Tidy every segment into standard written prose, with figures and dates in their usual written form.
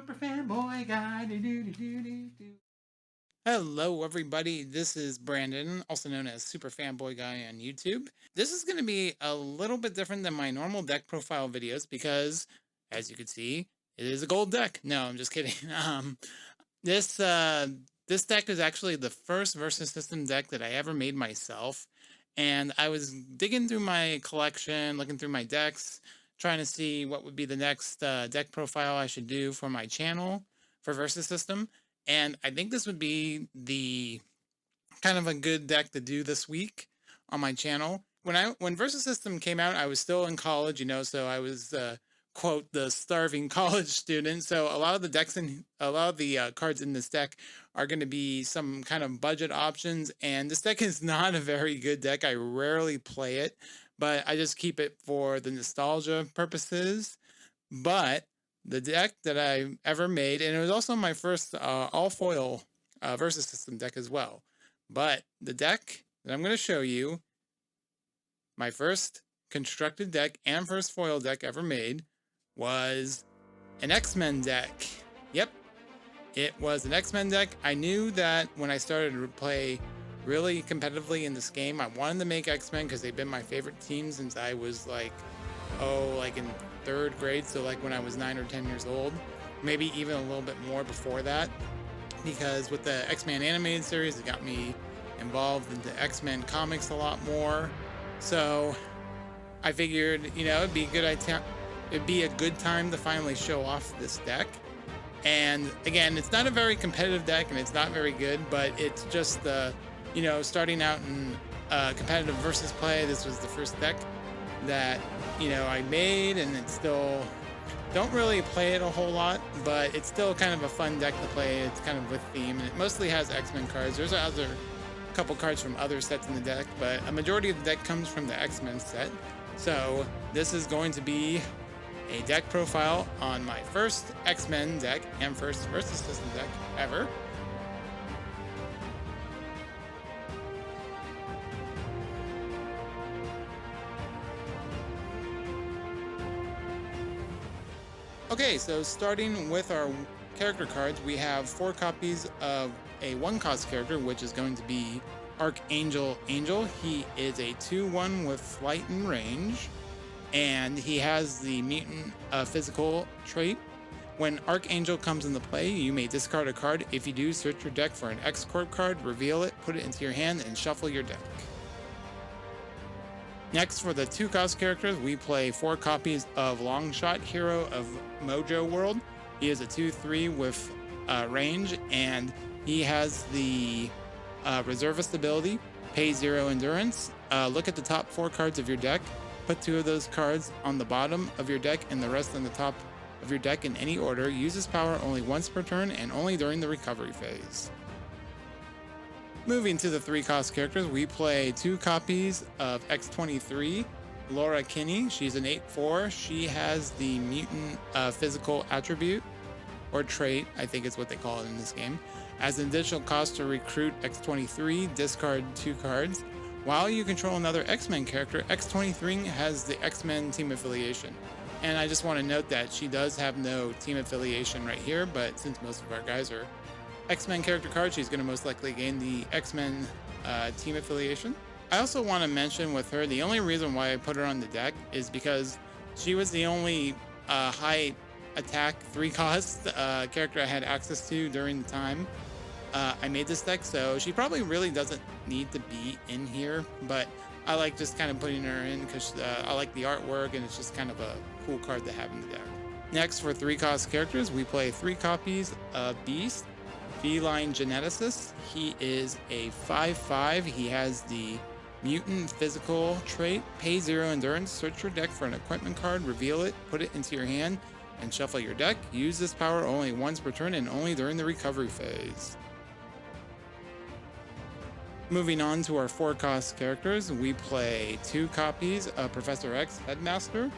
Super fanboy guy. Do, do, do, do, do, do. Hello, everybody. This is Brandon, also known as Super Fanboy Guy on YouTube. This is going to be a little bit different than my normal deck profile videos because, as you can see, it is a gold deck. No, I'm just kidding. This this deck is actually the first Versus System deck that I ever made myself, and I was digging through my collection, looking through my decks, trying to see what would be the next deck profile I should do for my channel for Versus System. And I think this would be the kind of a good deck to do this week on my channel. When Versus System came out, I was still in college, so I was quote the starving college student. So a lot of the decks and a lot of the cards in this deck are going to be some kind of budget options. And this deck is not a very good deck. I rarely play it, but I just keep it for the nostalgia purposes. But the deck that I ever made, and it was also my first all foil Versus System deck as well. But the deck that I'm going to show you, my first constructed deck and first foil deck ever made, was an X-Men deck. Yep, it was an X-Men deck. I knew that when I started to play really competitively in this game, I wanted to make X-Men because they've been my favorite team since I was like in third grade, so like when I was 9 or 10 years old, maybe even a little bit more before that, because with the X-Men animated series, it got me involved in the X-Men comics a lot more. So I figured, it'd be a good time to finally show off this deck. And again, it's not a very competitive deck, and it's not very good, but it's just starting out in competitive versus play. This was the first deck that I made, and it's still don't really play it a whole lot, but it's still kind of a fun deck to play. It's kind of with theme, and it mostly has X-Men cards. There's other couple cards from other sets in the deck, but a majority of the deck comes from the X-Men set. So this is going to be a deck profile on my first X-Men deck and first Versus System deck ever. Okay, so starting with our character cards, we have 4 copies of a 1-cost character, which is going to be Archangel Angel. He is a 2/1 with flight and range, and he has the mutant physical trait. When Archangel comes into play, you may discard a card. If you do, search your deck for an X-Corp card, reveal it, put it into your hand, and shuffle your deck. Next, for the 2-cost characters, we play 4 copies of Longshot, Hero of Mojo World. He is a 2/3 with range, and he has the Reservist ability, pay 0 endurance. Look at the top 4 cards of your deck. Put 2 of those cards on the bottom of your deck and the rest on the top of your deck in any order. Use this power only once per turn and only during the recovery phase. Moving to the 3-cost characters, we play 2 copies of X-23, Laura Kinney. She's an 8/4. She has the mutant physical attribute, or trait, I think is what they call it in this game. As an additional cost to recruit X-23, discard 2 cards. While you control another X-Men character, X-23 has the X-Men team affiliation. And I just want to note that she does have no team affiliation right here, but since most of our guys are X-Men character card, she's going to most likely gain the X-Men team affiliation. I also want to mention with her, the only reason why I put her on the deck is because she was the only high attack 3-cost character I had access to during the time I made this deck, so she probably really doesn't need to be in here, but I like just kind of putting her in because I like the artwork, and it's just kind of a cool card to have in the deck. Next, for 3-cost characters, we play 3 copies of Beast, Feline Geneticist. He is a 5/5. He has the mutant physical trait, pay 0 endurance. Search your deck for an equipment card, reveal it, put it into your hand, and shuffle your deck. Use this power only once per turn and only during the recovery phase. Moving on to our 4-cost characters, we play 2 copies of Professor X Headmaster.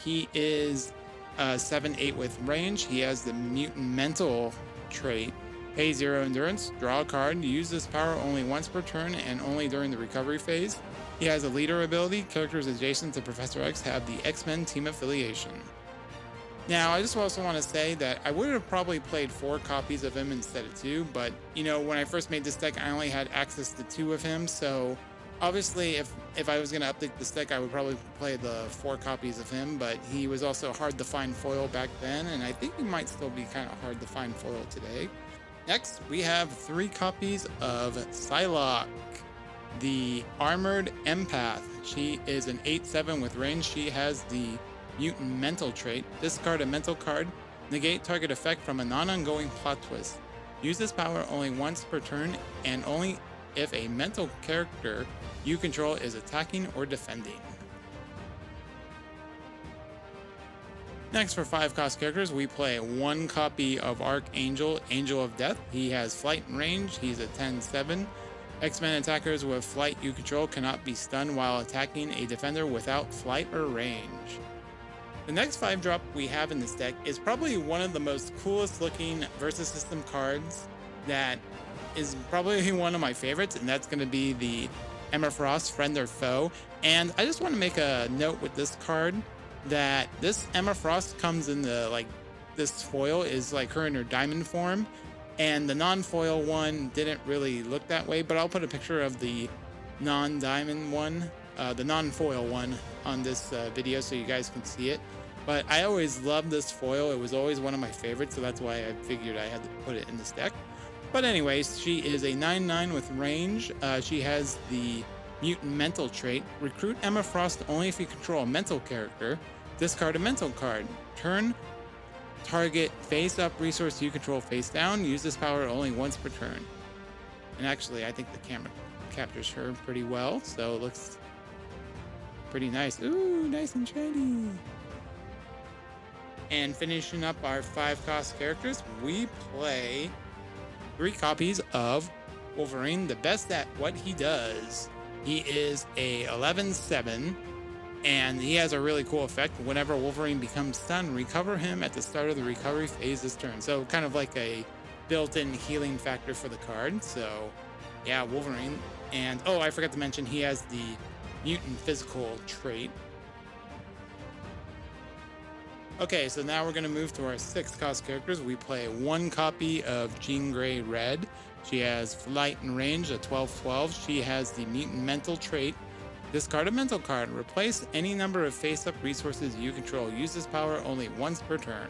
He is 7/8 with range. He has the mutant mental trait, pay 0 endurance, draw a card, use this power only once per turn and only during the recovery phase. He has a leader ability. Characters adjacent to Professor X have the X-Men team affiliation. Now, I just also want to say that I would have probably played 4 copies of him instead of 2, but you know, when I first made this deck, I only had access to 2 of him, so obviously if I was going to update this deck, I would probably play the 4 copies of him, but he was also hard to find foil back then, and I think he might still be kind of hard to find foil today. Next, we have 3 copies of Psylocke, the Armored Empath. She is an 8/7 with range. She has the Mutant Mental trait. Discard a mental card. Negate target effect from a non-ongoing plot twist. Use this power only once per turn and only if a mental character you control is attacking or defending. Next, for 5 cost characters, we play 1 copy of Archangel, Angel of Death. He has flight and range. He's a 10/7. X-Men attackers with flight you control cannot be stunned while attacking a defender without flight or range. The next 5-drop we have in this deck is probably one of the most coolest looking versus system cards that is probably one of my favorites, and that's going to be the Emma Frost, Friend or Foe. And I just want to make a note with this card that this Emma Frost comes in the, like, this foil is like her in her diamond form, and the non-foil one didn't really look that way, but I'll put a picture of the non-diamond one, the non-foil one on this video so you guys can see it. But I always loved this foil. It was always one of my favorites, so that's why I figured I had to put it in this deck. But anyways, she is a 9/9 with range. She has the Mutant Mental trait. Recruit Emma Frost only if you control a mental character. Discard a mental card. Turn target face-up resource you control face down. Use this power only once per turn. And actually, I think the camera captures her pretty well, so it looks pretty nice. Ooh, nice and shiny. And finishing up our 5 cost characters, we play 3 copies of Wolverine, the best at what he does. He is a 11/7, and he has a really cool effect. Whenever Wolverine becomes stunned, recover him at the start of the recovery phase this turn. So kind of like a built-in healing factor for the card. So yeah, Wolverine. And oh, I forgot to mention, he has the Mutant Physical trait. Okay, so now we're going to move to our 6 cost characters. We play 1 copy of Jean Grey Red. She has flight and range, a 12/12. She has the Mutant Mental trait. Discard a mental card. Replace any number of face-up resources you control. Use this power only once per turn.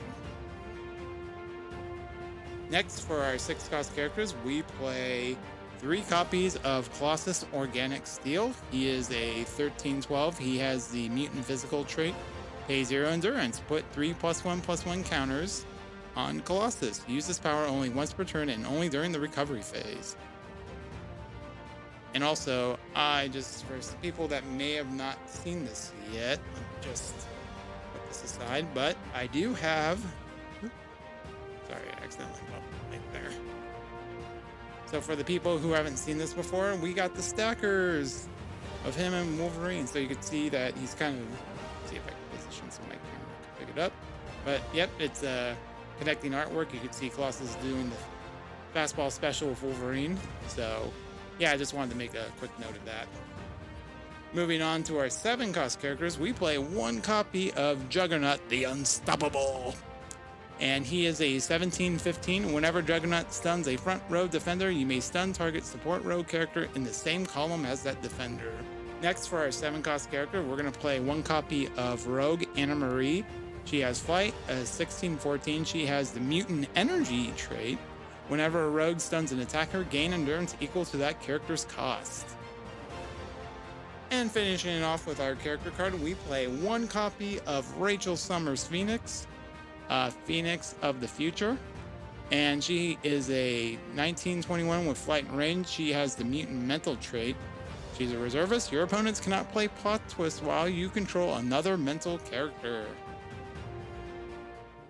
Next, for our 6 cost characters, we play 3 copies of Colossus Organic Steel. He is a 13/12. He has the Mutant Physical trait. Pay 0 endurance. Put 3 +1/+1 counters on Colossus. Use this power only once per turn and only during the recovery phase. And also, for people that may have not seen this yet, let me just put this aside, but I do have, sorry, I accidentally bumped it right there. So for the people who haven't seen this before, we got the stackers of him and Wolverine. So you can see that he's kind of, see if I can position so my camera can pick it up. But yep, it's connecting artwork. You can see Colossus doing the fastball special with Wolverine. So yeah, I just wanted to make a quick note of that. Moving on to our 7 cost characters, we play 1 copy of Juggernaut the Unstoppable. And he is a 17/15. Whenever Juggernaut stuns a front row defender, you may stun target support row character in the same column as that defender. Next, for our 7 cost character, we're going to play 1 copy of Rogue Anna Marie. She has flight, a 16/14. She has the Mutant Energy trait. Whenever a rogue stuns an attacker, gain endurance equal to that character's cost. And finishing it off with our character card, we play 1 copy of Rachel Summers Phoenix, Phoenix of the Future. And she is a 19/21 with flight and range. She has the Mutant Mental trait. She's a reservist. Your opponents cannot play plot twist while you control another mental character.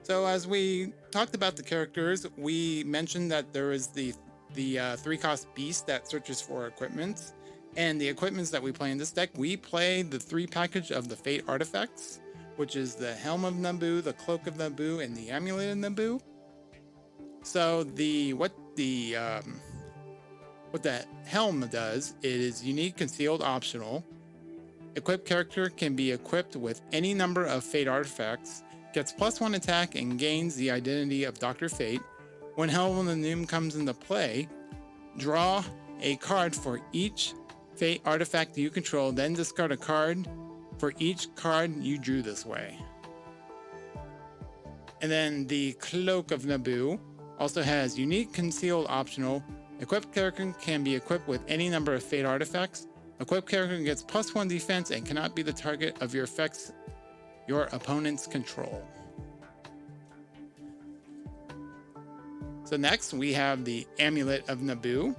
So as we talked about the characters, we mentioned that there is the 3 cost beast that searches for equipment. And the equipments that we play in this deck, we play the 3 package of the Fate artifacts, which is the Helm of Naboo, the Cloak of Naboo, and the Amulet of Naboo. So what the helm does, it is unique, concealed, optional. Equipped character can be equipped with any number of Fate artifacts. gets +1 attack and gains the identity of Dr. Fate. When Helm of the Doom comes into play, draw a card for each Fate artifact you control, then discard a card for each card you drew this way. And then the Cloak of Naboo also has unique, concealed, optional. Equipped character can be equipped with any number of Fate artifacts. Equipped character gets +1 defense and cannot be the target of your effects your opponents control. So next we have the Amulet of Naboo.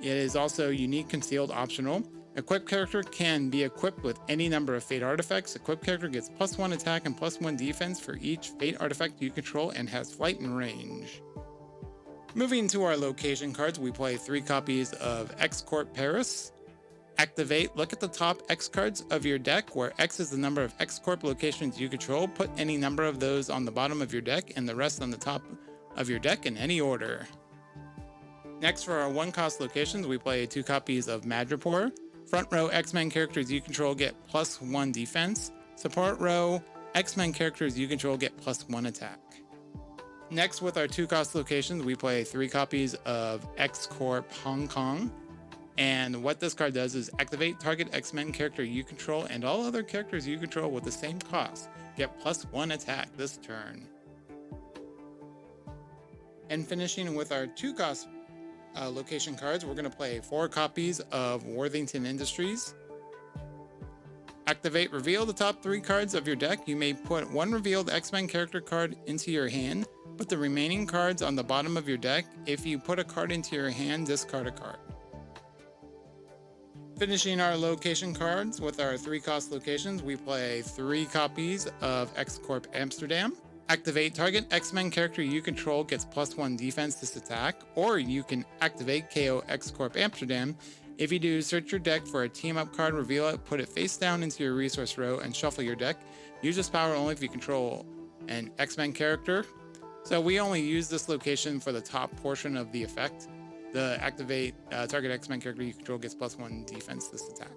It is also unique, concealed, optional. Equipped character can be equipped with any number of Fate artifacts. Equipped character gets +1 attack and +1 defense for each Fate artifact you control and has flight and range. Moving to our location cards, we play 3 copies of X-Corp Paris. Activate, look at the top X cards of your deck, where X is the number of X-Corp locations you control. Put any number of those on the bottom of your deck and the rest on the top of your deck in any order. Next, for our 1-cost locations, we play 2 copies of Madripoor. Front row X-Men characters you control get +1 defense. Support row X-Men characters you control get +1 attack. Next, with our 2-cost locations, we play 3 copies of X-Corp Hong Kong. And what this card does is activate target X-Men character you control and all other characters you control with the same cost get +1 attack this turn. And finishing with our 2-cost location cards, we're going to play 4 copies of Worthington Industries. Activate, reveal the top 3 cards of your deck. You may put 1 revealed X-Men character card into your hand. Put the remaining cards on the bottom of your deck. If you put a card into your hand, discard a card. Finishing our location cards with our 3-cost locations, we play 3 copies of X-Corp Amsterdam. Activate, target X-Men character you control gets +1 defense this attack, or you can activate KO X-Corp Amsterdam. If you do, search your deck for a team-up card, reveal it, put it face down into your resource row, and shuffle your deck. Use this power only if you control an X-Men character. So we only use this location for the top portion of the effect. The activate, target X-Men character you control gets +1 defense this attack.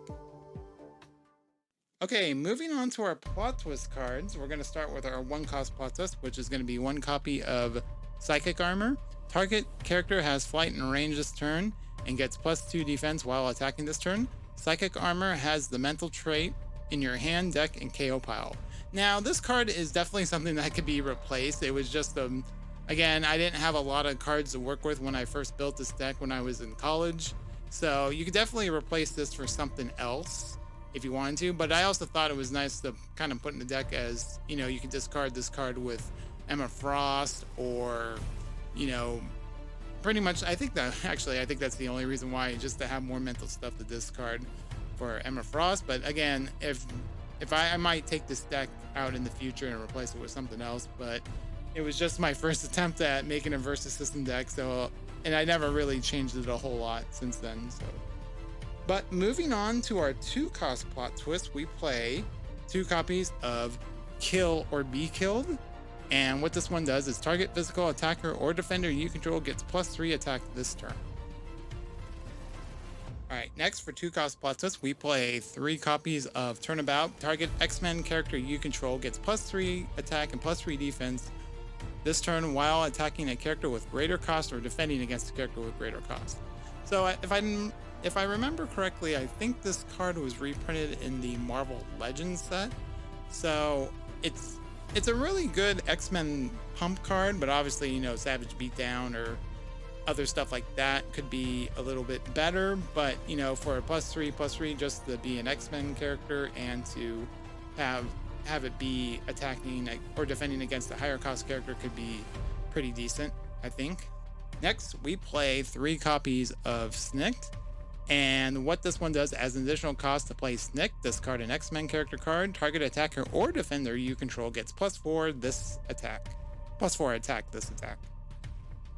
Okay, moving on to our plot twist cards, we're going to start with our 1-cost plot twist, which is going to be 1 copy of Psychic Armor. Target character has flight and range this turn and gets +2 defense while attacking this turn. Psychic Armor has the mental trait in your hand, deck, and KO pile. Now, this card is definitely something that could be replaced. It was just, again, I didn't have a lot of cards to work with when I first built this deck when I was in college. So you could definitely replace this for something else if you wanted to, but I also thought it was nice to kind of put in the deck as, you know, you could discard this card with Emma Frost, or, you know, pretty much, I think that's the only reason why, just to have more mental stuff to discard for Emma Frost. But again, if I might take this deck out in the future and replace it with something else, but it was just my first attempt at making a versus system deck, so, and I never really changed it a whole lot since then, so. But moving on to our 2-cost plot twist, we play 2 copies of Kill or Be Killed. And what this one does is target physical attacker or defender you control gets +3 attack this turn. Alright, next for 2-cost plot twist, we play 3 copies of Turnabout. Target X-Men character you control gets +3 attack and +3 defense this turn while attacking a character with greater cost or defending against a character with greater cost. So if I remember correctly, I think this card was reprinted in the Marvel Legends set. So it's a really good X-Men pump card, but obviously, you know, Savage Beatdown or other stuff like that could be a little bit better. But, you know, for a +3/+3 just to be an X-Men character and to have it be attacking or defending against a higher cost character could be pretty decent, I think. Next, we play 3 copies of Snicked. And what this one does, as an additional cost to play Snick, discard an X-Men character card. Target attacker or defender you control gets +4 this attack. +4 attack this attack.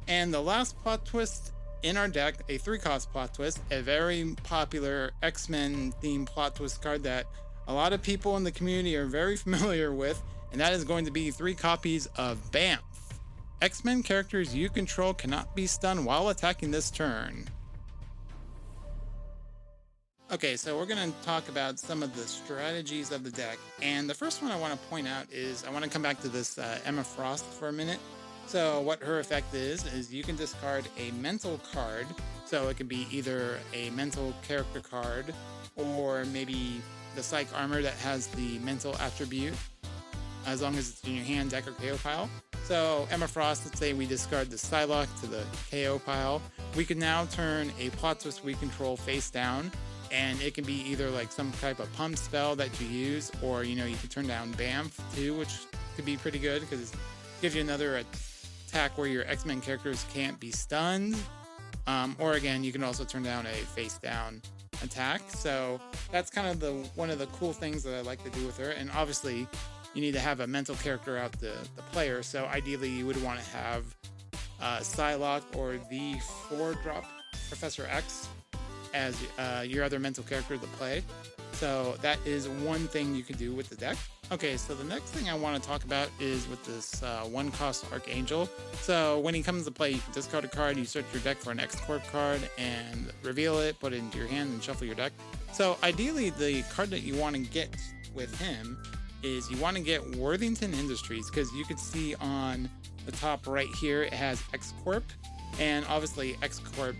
And the last plot twist in our deck, a 3-cost plot twist, a very popular X-Men themed plot twist card that a lot of people in the community are very familiar with, and that is going to be 3 copies of Bamf. X-Men characters you control cannot be stunned while attacking this turn. Okay, so we're going to talk about some of the strategies of the deck. And the first one I want to point out is I want to come back to this Emma Frost for a minute. So what her effect is you can discard a mental card. So it can be either a mental character card or maybe the Psych Armor that has the mental attribute, as long as it's in your hand, deck, or KO pile. So Emma Frost, let's say we discard the Psylocke to the KO pile. We can now turn a Plot Twist we control face down, and it can be either like some type of pump spell that you use, or you can turn down Bamf too, which could be pretty good because it gives you another attack where your X-Men characters can't be stunned. Or again, you can also turn down a face down attack. So that's kind of one of the cool things that I like to do with her. And obviously you need to have a mental character out the player. So ideally you would want to have Psylocke or the 4-drop Professor X as your other mental character to play. So that is one thing you can do with the deck. Okay, so the next thing I want to talk about is with this 1-cost Archangel. So when he comes to play, you can discard a card, you search your deck for an X-Corp card and reveal it, put it into your hand and shuffle your deck. So ideally the card that you want to get with him is you want to get Worthington Industries, because you can see on the top right here it has X-Corp, and obviously X-Corp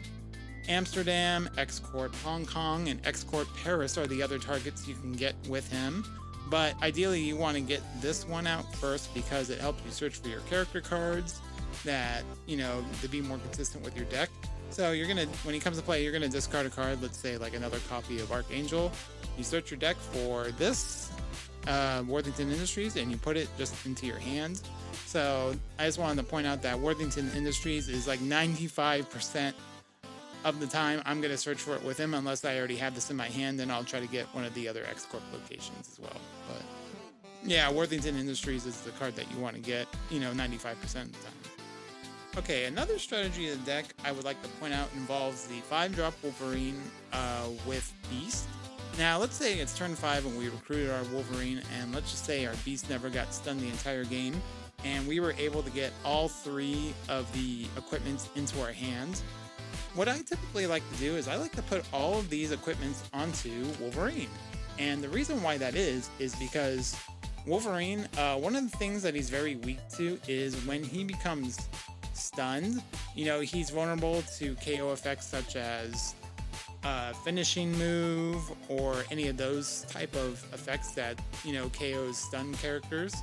Amsterdam, X-Corp Hong Kong, and X-Corp Paris are the other targets you can get with him. But ideally you want to get this one out first because it helps you search for your character cards that, to be more consistent with your deck. So when he comes to play, you're gonna discard a card, let's say like another copy of Archangel. You search your deck for this Worthington Industries and you put it just into your hand. So I just wanted to point out that Worthington Industries is like 95% of the time I'm going to search for it with him, unless I already have this in my hand, and I'll try to get one of the other X-Corp locations as well. But yeah, Worthington Industries is the card that you want to get, 95% of the time. Okay, another strategy of the deck I would like to point out involves the 5-drop Wolverine with Beast. Now, let's say it's turn 5 and we recruited our Wolverine, and let's just say our Beast never got stunned the entire game, and we were able to get all 3 of the equipments into our hands. What I typically like to do is I like to put all of these equipments onto Wolverine. And the reason why that is because Wolverine, one of the things that he's very weak to is when he becomes stunned, he's vulnerable to KO effects such as finishing move or any of those type of effects that, KOs stun characters.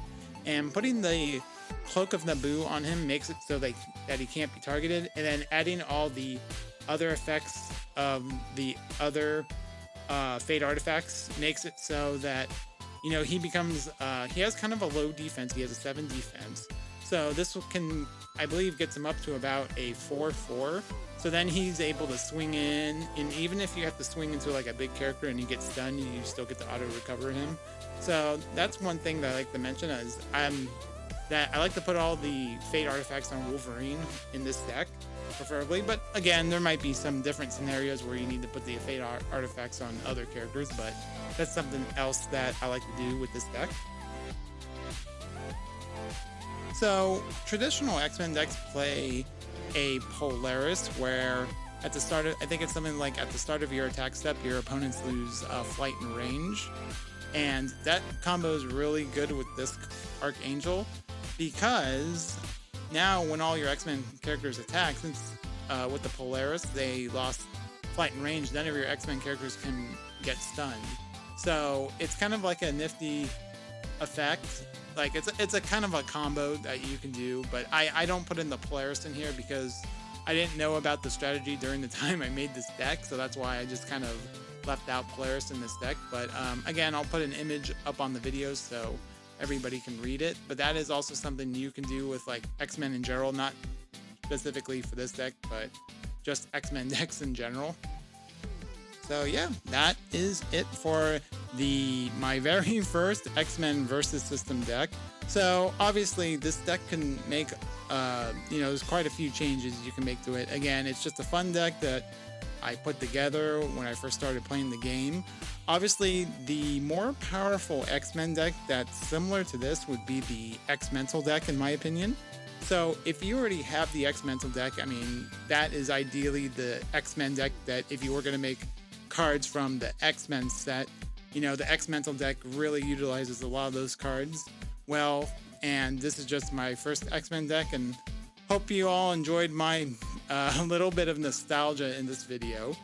And putting the Cloak of Naboo on him makes it so that he can't be targeted, and then adding all the other effects of the other Fate artifacts makes it so that he becomes he has kind of a low defense. He has a 7 defense, so this can, I believe, gets him up to about a 4/4. So then he's able to swing in, and even if you have to swing into like a big character and you get stunned, you still get to auto recover him. So that's one thing that I like to mention is that I like to put all the Fate artifacts on Wolverine in this deck, preferably. But again, there might be some different scenarios where you need to put the Fate artifacts on other characters, but that's something else that I like to do with this deck. So traditional X-Men decks play a Polaris where at the start of, I think it's something like at the start of your attack step, your opponents lose flight and range. And that combo is really good with this Archangel, because now when all your X-Men characters attack, since with the Polaris they lost flight and range, none of your X-Men characters can get stunned. So it's kind of like a nifty effect. Like it's a kind of a combo that you can do, but I don't put in the Polaris in here because I didn't know about the strategy during the time I made this deck, so that's why I just kind of left out Polaris in this deck. But again, I'll put an image up on the videos so everybody can read it. But that is also something you can do with like X-Men in general, not specifically for this deck, but just X-Men decks in general. So yeah, that is it for my very first X-Men versus System deck. So obviously this deck can make, there's quite a few changes you can make to it. Again, it's just a fun deck that I put together when I first started playing the game. Obviously, the more powerful X-Men deck that's similar to this would be the X-Mental deck, in my opinion. So if you already have the X-Mental deck, I mean, that is ideally the X-Men deck that if you were going to make cards from the X-Men set. You know, the X-Mental deck really utilizes a lot of those cards well, and this is just my first X-Men deck, and hope you all enjoyed my little bit of nostalgia in this video.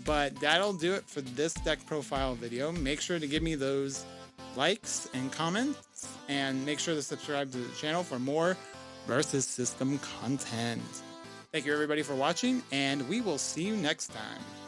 But that'll do it for this deck profile video. Make sure to give me those likes and comments, and make sure to subscribe to the channel for more Versus System content. Thank you everybody for watching, and we will see you next time.